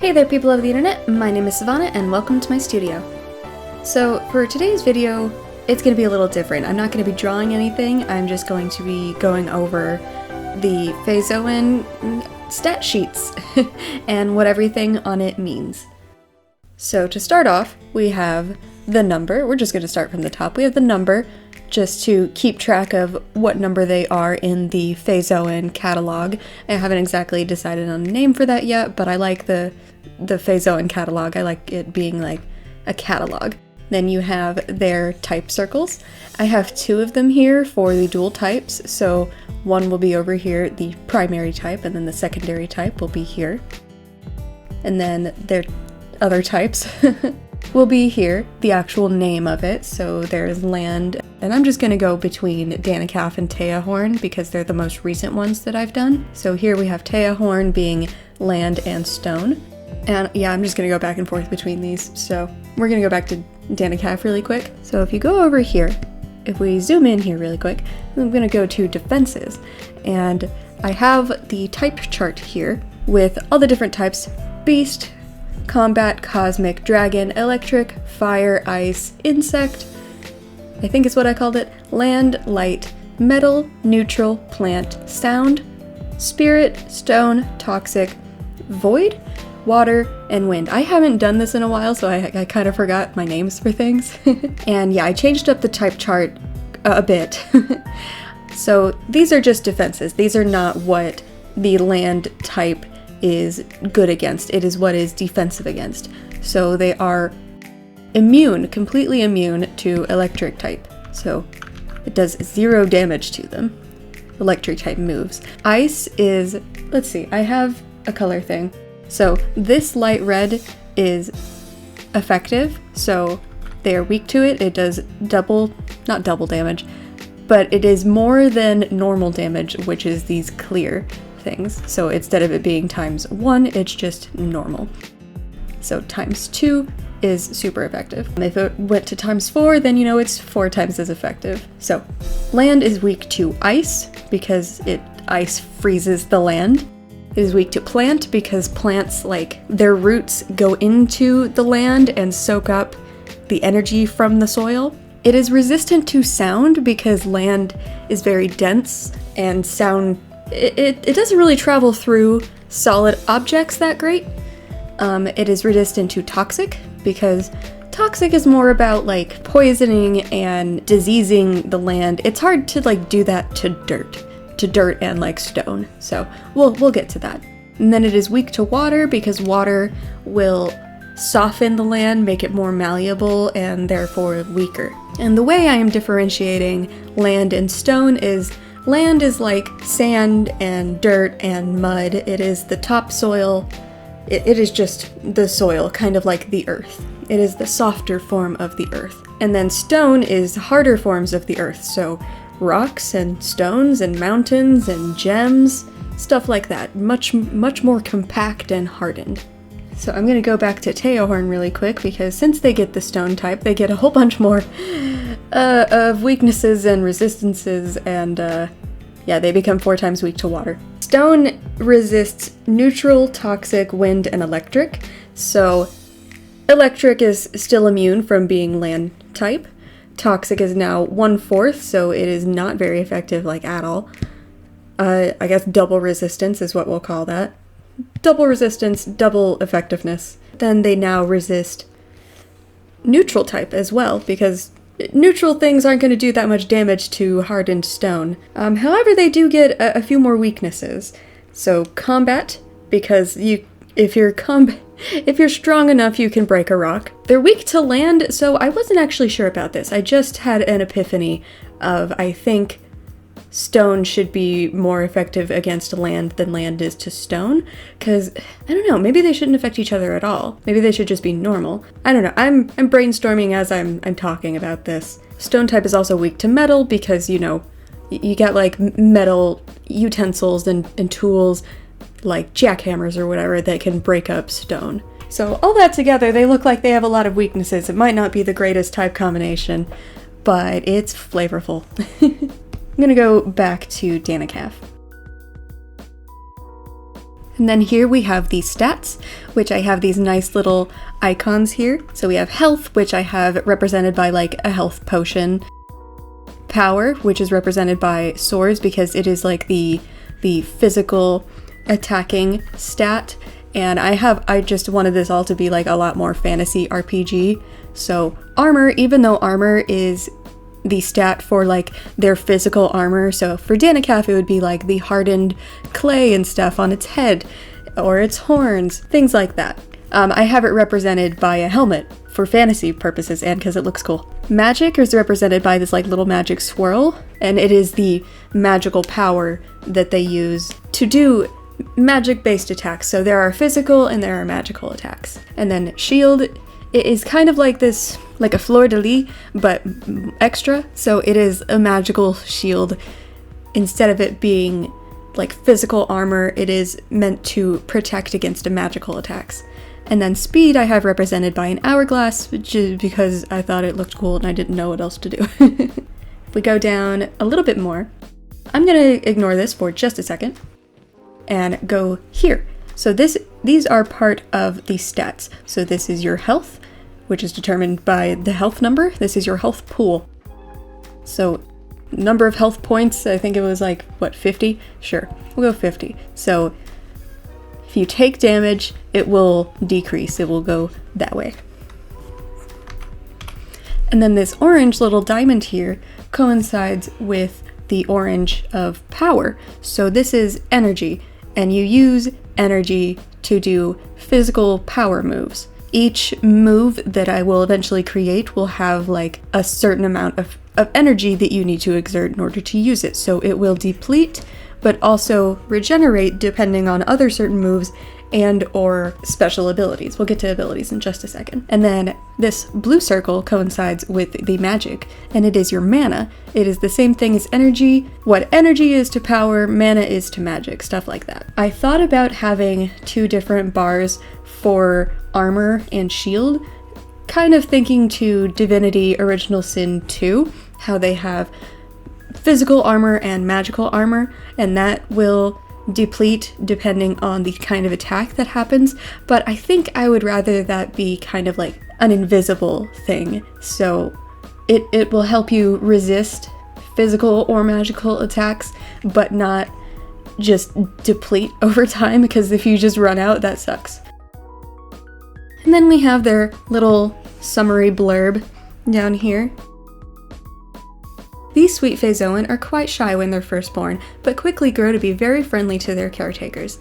Hey there people of the internet, my name is Sivana and welcome to my studio. So for today's video, it's going to be a little different. I'm not going to be drawing anything, I'm just going to be going over the Faezoan stat sheets and what everything on it means. So to start off, we have the number. We're just going to start from the top. We have the number, just to keep track of what number they are in the Faezoan catalog. I haven't exactly decided on a name for that yet, but I like the Faezoan catalog. I like it being like a catalog. Then you have their type circles. I have two of them here for the dual types, so one will be over here, the primary type, and then the secondary type will be here. And then their other types will be here, the actual name of it. So there's land, and I'm just going to go between Danicaf and Teahorn because they're the most recent ones that I've done. So here we have Teahorn being land and stone. And yeah, I'm just going to go back and forth between these. So we're going to go back to Danicaf really quick. So if you go over here, if we zoom in here really quick, I'm going to go to defenses. And I have the type chart here with all the different types: beast, combat, cosmic, dragon, electric, fire, ice, insect, I think is what I called it, land, light, metal, neutral, plant, sound, spirit, stone, toxic, void, water, and wind. I haven't done this in a while, so I kind of forgot my names for things. And yeah, I changed up the type chart a bit. So these are just defenses. These are not what the land type is good against. It is what is defensive against. So they are immune, completely immune to electric type. So it does 0 damage to them. Electric type moves. Ice is, let's see, I have a color thing. So this light red is effective, so they are weak to it. It does not double damage, but it is more than normal damage, which is these clear things. So instead of it being ×1, it's just normal. So ×2 is super effective. If it went to ×4, then you know it's 4 times as effective. So land is weak to ice because ice freezes the land. It is weak to plant because plants, like, their roots go into the land and soak up the energy from the soil. It is resistant to sound because land is very dense and sound, it doesn't really travel through solid objects that great. It is resistant to toxic because toxic is more about like poisoning and diseasing the land. It's hard to like do that to dirt and like stone. So we'll get to that. And then it is weak to water because water will soften the land, make it more malleable, and therefore weaker. And the way I am differentiating land and stone is land is like sand and dirt and mud. It is the topsoil. It is just the soil, kind of like the earth. It is the softer form of the earth. And then stone is harder forms of the earth, so rocks and stones and mountains and gems, stuff like that. Much more compact and hardened. So I'm going to go back to Teahorn really quick because since they get the stone type, they get a whole bunch more of weaknesses and resistances, and yeah, they become 4 times weak to water. Stone resists neutral, toxic, wind, and electric. So electric is still immune from being land type. Toxic is now 1/4, so it is not very effective, like, at all. I guess double resistance is what we'll call that. Double resistance, double effectiveness. Then they now resist neutral type as well, because neutral things aren't going to do that much damage to hardened stone. However, they do get a few more weaknesses. So combat, because if you're strong enough, you can break a rock. They're weak to land, so I wasn't actually sure about this. I just had an epiphany of, I think stone should be more effective against land than land is to stone, because, I don't know, maybe they shouldn't affect each other at all. Maybe they should just be normal. I don't know, I'm brainstorming as I'm talking about this. Stone type is also weak to metal because, you know, you got like metal utensils and tools, like jackhammers or whatever, that can break up stone. So all that together, they look like they have a lot of weaknesses. It might not be the greatest type combination, but it's flavorful. I'm gonna go back to Danicaf. And then here we have the stats, which I have these nice little icons here. So we have health, which I have represented by like a health potion. Power, which is represented by swords because it is like the physical attacking stat. And I just wanted this all to be like a lot more fantasy RPG. So armor, even though armor is the stat for like their physical armor, so for Danikaf it would be like the hardened clay and stuff on its head or its horns, things like that. I have it represented by a helmet for fantasy purposes and because it looks cool. Magic is represented by this like little magic swirl, and it is the magical power that they use to do magic-based attacks. So there are physical and there are magical attacks. And then shield, it is kind of like this, like a fleur-de-lis, but extra. So it is a magical shield. Instead of it being like physical armor, it is meant to protect against magical attacks. And then speed I have represented by an hourglass, which is because I thought it looked cool and I didn't know what else to do. If we go down a little bit more, I'm gonna ignore this for just a second and go here. So these are part of the stats. So this is your health, which is determined by the health number. This is your health pool. So number of health points, I think it was like, what, 50? Sure, we'll go 50. So if you take damage, it will decrease. It will go that way. And then this orange little diamond here coincides with the orange of power. So this is energy, and you use energy to do physical power moves. Each move that I will eventually create will have like a certain amount of energy that you need to exert in order to use it. So it will deplete, but also regenerate depending on other certain moves and or special abilities. We'll get to abilities in just a second. And then this blue circle coincides with the magic, and it is your mana. It is the same thing as energy. What energy is to power, mana is to magic, stuff like that. I thought about having two different bars for armor and shield, kind of thinking to Divinity Original Sin 2, how they have physical armor and magical armor, and that will deplete depending on the kind of attack that happens, but I think I would rather that be kind of like an invisible thing, so it will help you resist physical or magical attacks, but not just deplete over time, because if you just run out, that sucks. And then we have their little summary blurb down here. These sweet Faezoan are quite shy when they're first born, but quickly grow to be very friendly to their caretakers.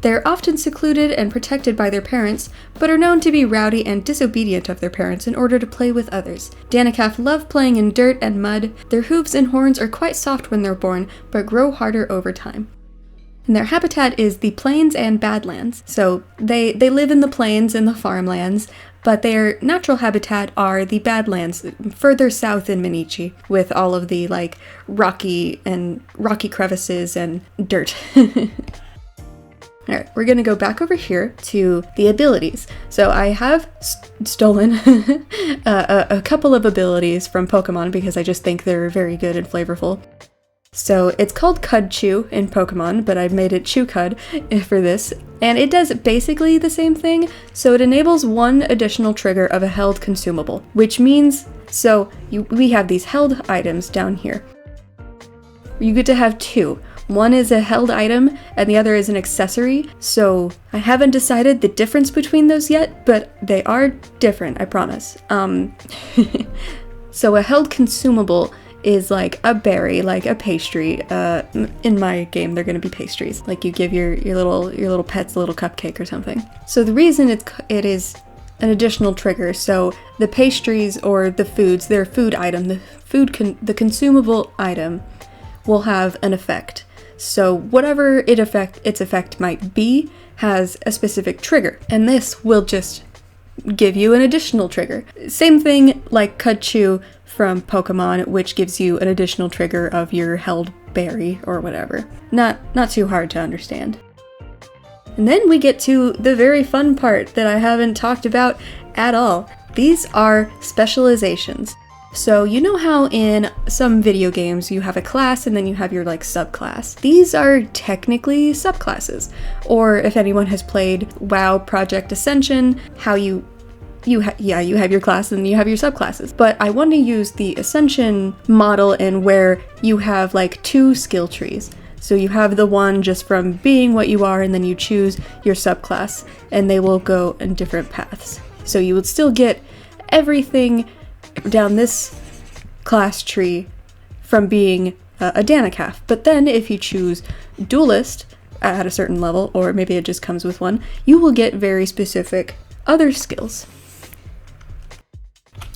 They are often secluded and protected by their parents, but are known to be rowdy and disobedient of their parents in order to play with others. Danikaf love playing in dirt and mud. Their hooves and horns are quite soft when they're born, but grow harder over time. And their habitat is the plains and badlands. So they live in the plains and the farmlands, but their natural habitat are the badlands, further south in Minichi, with all of the like rocky crevices and dirt. Alright, we're gonna go back over here to the abilities. So I have stolen a couple of abilities from Pokemon because I just think they're very good and flavorful. So it's called Cud Chew in Pokemon, but I've made it Chew Cud for this, and it does basically the same thing. So it enables one additional trigger of a held consumable, which means, we have these held items down here. You get to have two. One is a held item, and the other is an accessory, so I haven't decided the difference between those yet, but they are different, I promise. So a held consumable is like a berry, like a pastry. In my game, they're gonna be pastries. Like you give your little pets a little cupcake or something. So the reason it is an additional trigger, so the pastries or the foods, their food item, the consumable item will have an effect. So whatever its effect might be has a specific trigger, and this will just give you an additional trigger. Same thing like Cud Chew from Pokemon, which gives you an additional trigger of your held berry or whatever. Not too hard to understand. And then we get to the very fun part that I haven't talked about at all. These are specializations. So you know how in some video games you have a class and then you have your like subclass? These are technically subclasses. Or if anyone has played WoW Project Ascension, how you have your class and then you have your subclasses. But I want to use the Ascension model in where you have like 2 skill trees. So you have the one just from being what you are, and then you choose your subclass, and they will go in different paths. So you would still get everything down this class tree from being a Danikaf. But then if you choose Duelist at a certain level, or maybe it just comes with one, you will get very specific other skills.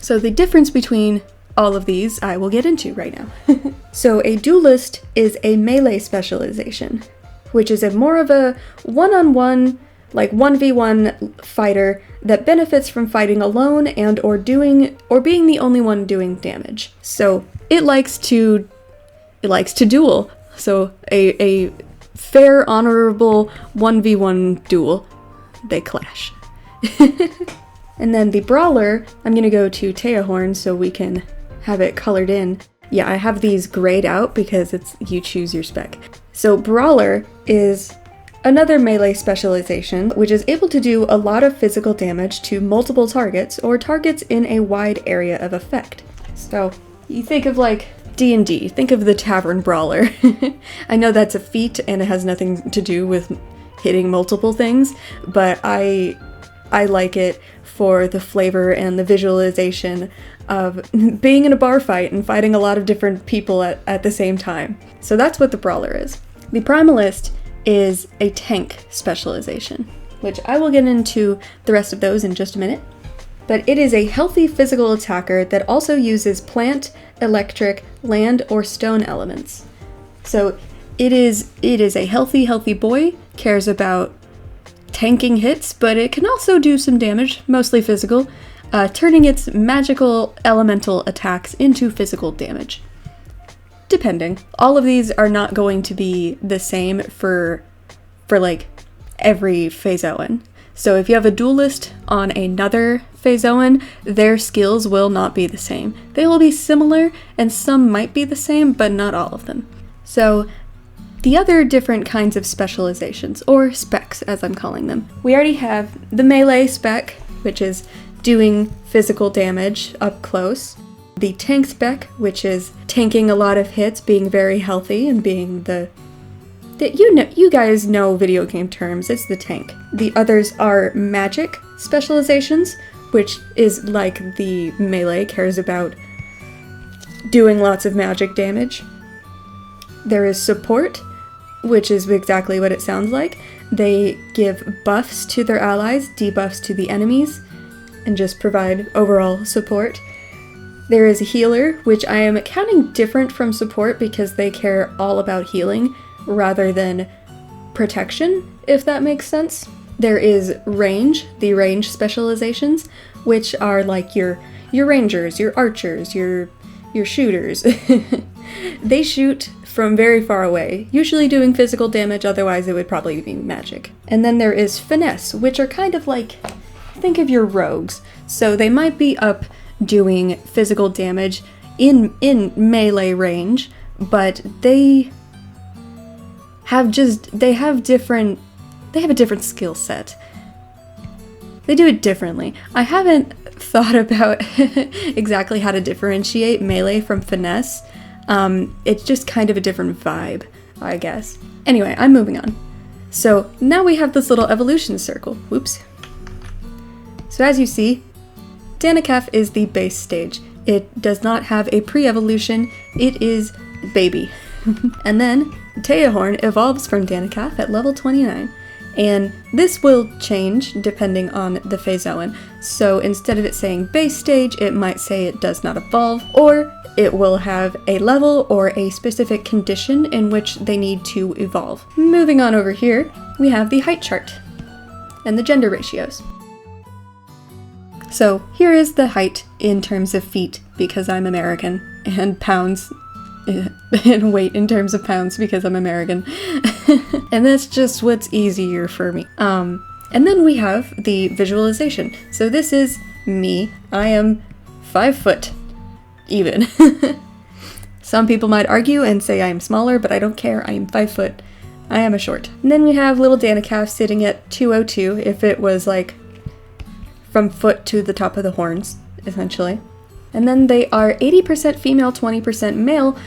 So the difference between all of these I will get into right now. So a Duelist is a melee specialization, which is a more of a one-on-one, like 1v1 fighter that benefits from fighting alone and or being the only one doing damage. So it likes to duel. So a fair, honorable 1v1 duel. They clash. And then the Brawler, I'm gonna go to Teahorn so we can have it colored in. Yeah, I have these grayed out because you choose your spec. So Brawler is another melee specialization, which is able to do a lot of physical damage to multiple targets or targets in a wide area of effect. So you think of like D&D, think of the Tavern Brawler. I know that's a feat and it has nothing to do with hitting multiple things, but I like it for the flavor and the visualization of being in a bar fight and fighting a lot of different people at the same time. So that's what the Brawler is. The Primalist is a tank specialization, which I will get into the rest of those in just a minute. But it is a healthy physical attacker that also uses plant, electric, land, or stone elements. So it is a healthy boy, cares about tanking hits, but it can also do some damage, mostly physical, turning its magical elemental attacks into physical damage. Depending. All of these are not going to be the same for like every Faezoan. So if you have a Duelist on another Faezoan, their skills will not be the same. They will be similar, and some might be the same, but not all of them. So the other different kinds of specializations, or specs as I'm calling them. We already have the melee spec, which is doing physical damage up close. The tank spec, which is tanking a lot of hits, being very healthy, and being you guys know video game terms, it's the tank. The others are magic specializations, which is like the melee, cares about doing lots of magic damage. There is support, which is exactly what it sounds like. They give buffs to their allies, debuffs to the enemies, and just provide overall support. There is a healer, which I am counting different from support because they care all about healing rather than protection, if that makes sense. There is range, the range specializations, which are like your rangers, your archers, your shooters. They shoot from very far away, usually doing physical damage, otherwise it would probably be magic. And then there is finesse, which are kind of like, think of your rogues. So they might be up doing physical damage in melee range, but they have a different skill set. They do it differently. I haven't thought about exactly how to differentiate melee from finesse. It's just kind of a different vibe, I guess. Anyway, I'm moving on. So now we have this little evolution circle. Whoops. So as you see, Danikaf is the base stage. It does not have a pre-evolution, it is baby. And then Teahorn evolves from Danikaf at level 29. And this will change depending on the Faezoan. So instead of it saying base stage, it might say it does not evolve, or it will have a level or a specific condition in which they need to evolve. Moving on over here, we have the height chart and the gender ratios. So here is the height in terms of feet because I'm American, and pounds and weight in terms of pounds because I'm American. And that's just what's easier for me. And then we have the visualization. So this is me. I am 5 foot. even. Some people might argue and say I am smaller, but I don't care. I am 5 foot. I am a short. And then we have little Danicaf sitting at 202 if it was like from foot to the top of the horns, essentially. And then they are 80% female, 20% male,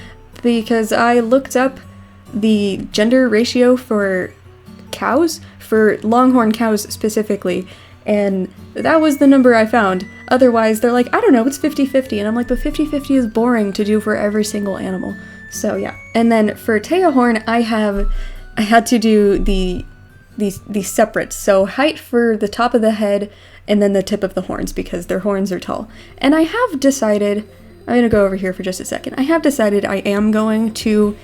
because I looked up the gender ratio for cows, for longhorn cows specifically, and that was the number I found. Otherwise, they're like, I don't know, it's 50-50, and I'm like, but 50-50 is boring to do for every single animal. So yeah. And then for Teahorn, I had to do these separate, so height for the top of the head and then the tip of the horns, because their horns are tall. And I have decided, I'm gonna go over here for just a second, I have decided I am going to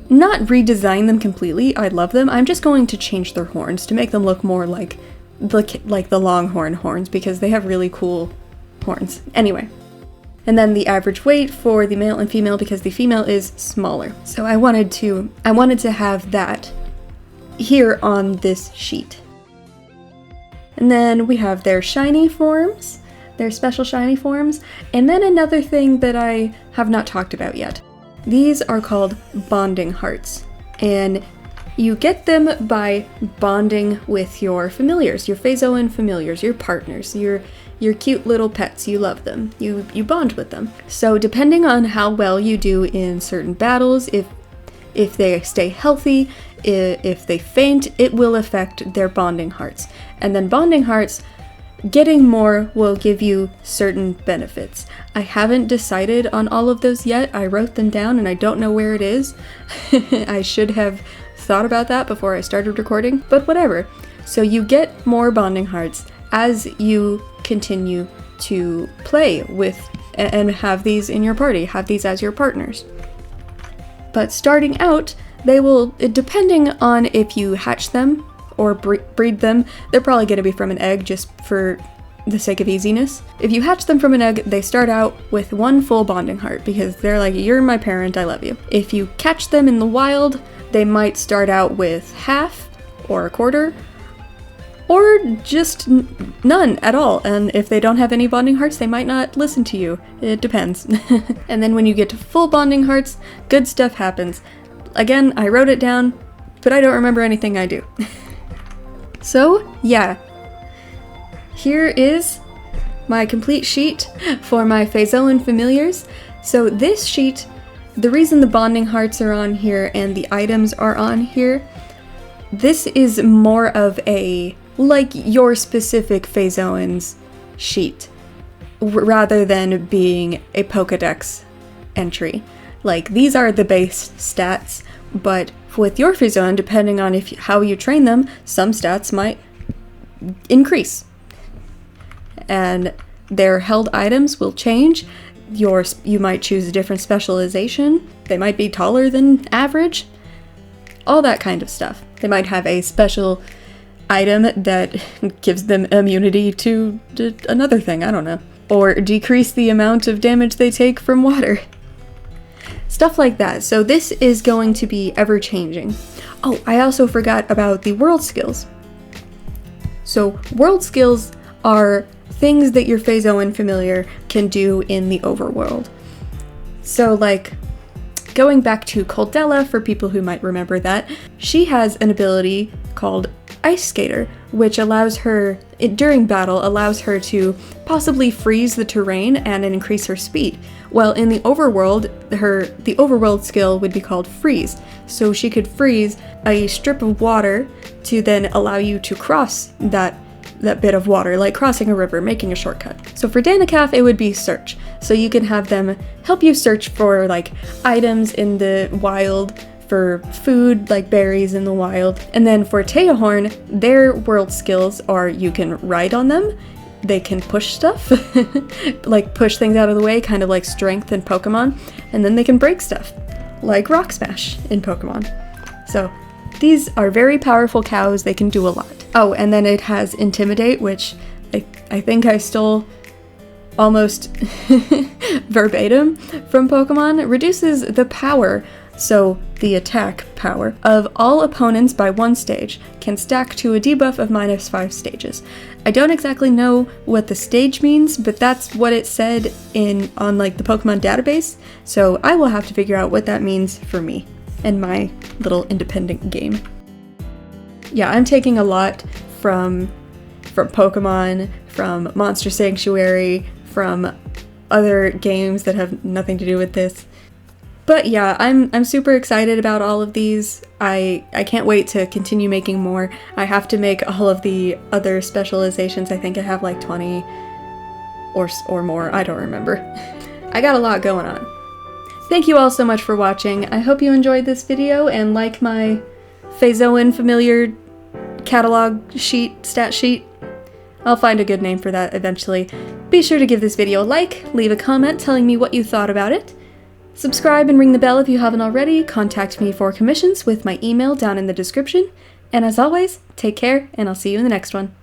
not redesign them completely. I love them. I'm just going to change their horns to make them look more like the longhorn horns, because they have really cool horns. Anyway. And then the average weight for the male and female, because the female is smaller. So I wanted to have that here on this sheet. And then we have their shiny forms, their special shiny forms, and then another thing that I have not talked about yet. These are called bonding hearts, and you get them by bonding with your familiars, your Faezoan familiars, your partners, your cute little pets. You love them. You bond with them. So depending on how well you do in certain battles, if they stay healthy, if they faint, it will affect their bonding hearts. And then bonding hearts, getting more will give you certain benefits. I haven't decided on all of those yet. I wrote them down and I don't know where it is. I should have thought about that before I started recording, but whatever. So you get more bonding hearts as you continue to play with and have these in your party, have these as your partners. But starting out, they will, depending on if you hatch them or breed them, they're probably going to be from an egg just for the sake of easiness. If you hatch them from an egg, they start out with one full bonding heart because they're like, you're my parent, I love you. If you catch them in the wild, they might start out with half or a quarter, or just none at all. And if they don't have any bonding hearts, they might not listen to you. It depends. And then when you get to full bonding hearts, good stuff happens. Again, I wrote it down, but I don't remember anything I do. So, yeah. Here is my complete sheet for my Faezoan familiars. So this sheet, the reason the bonding hearts are on here and the items are on here, this is more of a, like, your specific Faezoan's sheet, rather than being a Pokédex entry. Like, these are the base stats, but with your Faezoan, depending on how you train them, some stats might increase. And their held items will change. You might choose a different specialization. They might be taller than average. All that kind of stuff. They might have a special item that gives them immunity to another thing, I don't know. Or decrease the amount of damage they take from water. Stuff like that. So this is going to be ever-changing. Oh, I also forgot about the world skills. So world skills are things that your Faezoan familiar can do in the overworld. So like, going back to Coldella, for people who might remember that, she has an ability called Ice Skater, which allows her, during battle, allows her to possibly freeze the terrain and increase her speed. Well, in the overworld, the overworld skill would be called Freeze. So she could freeze a strip of water to then allow you to cross that bit of water, like crossing a river, making a shortcut. So for Danicaf, it would be Search. So you can have them help you search for like items in the wild, for food, like berries in the wild. And then for Teahorn, their world skills are you can ride on them, they can push stuff, like push things out of the way, kind of like strength in Pokemon, and then they can break stuff, like Rock Smash in Pokemon. So these are very powerful cows, they can do a lot. Oh, and then it has Intimidate, which I think I stole almost verbatim from Pokemon. It reduces the power, so the attack power, of all opponents by 1 stage, can stack to a debuff of -5 stages. I don't exactly know what the stage means, but that's what it said on like the Pokemon database, so I will have to figure out what that means for me and my little independent game. Yeah, I'm taking a lot from Pokemon, from Monster Sanctuary, from other games that have nothing to do with this. But yeah, I'm super excited about all of these. I can't wait to continue making more. I have to make all of the other specializations. I think I have like 20 or more, I don't remember. I got a lot going on. Thank you all so much for watching. I hope you enjoyed this video and like my Faezoan familiar catalog sheet, stat sheet. I'll find a good name for that eventually. Be sure to give this video a like, leave a comment telling me what you thought about it. Subscribe and ring the bell if you haven't already. Contact me for commissions with my email down in the description. And as always, take care, and I'll see you in the next one.